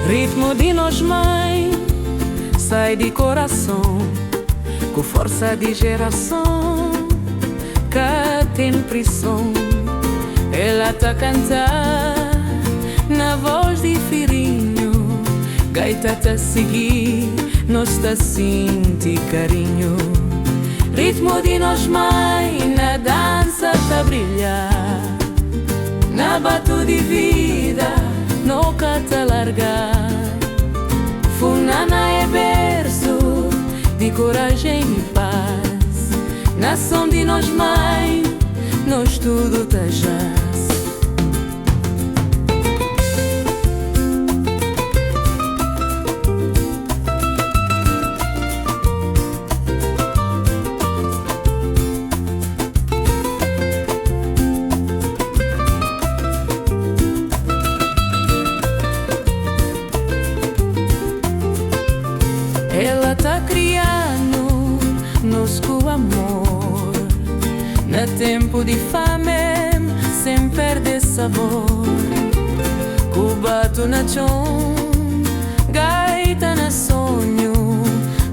Ritmo de nós mãe, sai de coração, com força de geração, cá tem pressão. Ela tá cantar na voz de filhinho, gaita tá seguir, nós tá sentir carinho. Ritmo de nós mãe, na dança tá brilhar, na bato de vida, no cata largar. Funana é berço de coragem e paz, nação de nós mãe, nós tudo tá jaz. Ela tá criando nos com amor, na tempo de fame, sem perder sabor. Cubato na chão, gaita na sonho,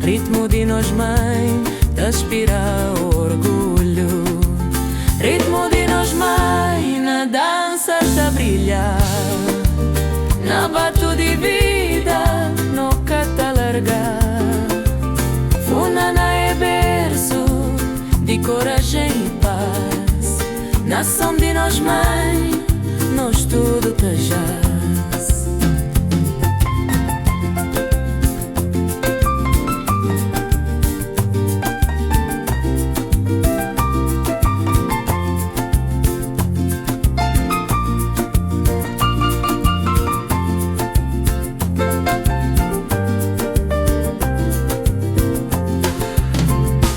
ritmo de nós mãe, tá aspira orgulho. Ritmo de nós mãe, na dança tá brilhar, na bato de vida, no cata largar. Funana é berço de coragem e paz, nação de nós mãe, nós tudo tá jaz.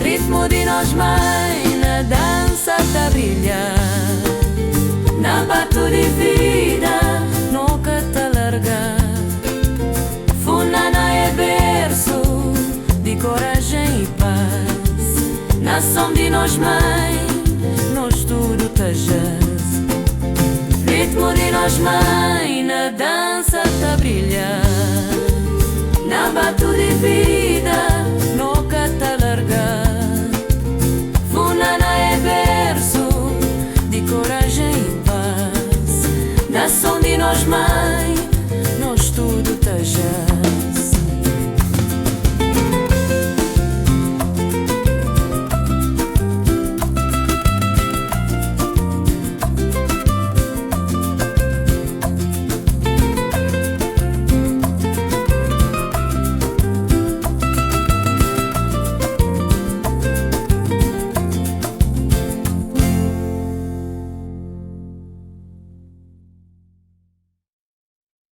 Ritmo de nós mãe, na dança tá brilhar, na bato de vida, no cata largar. Funana é berço de coragem e paz, nação de nós mãe, nós tudo tá jaz. Ritmo de nós mãe, na dança tá brilhar, na bato de vida, no cata largar. Coragem e paz, nação de nós mãe,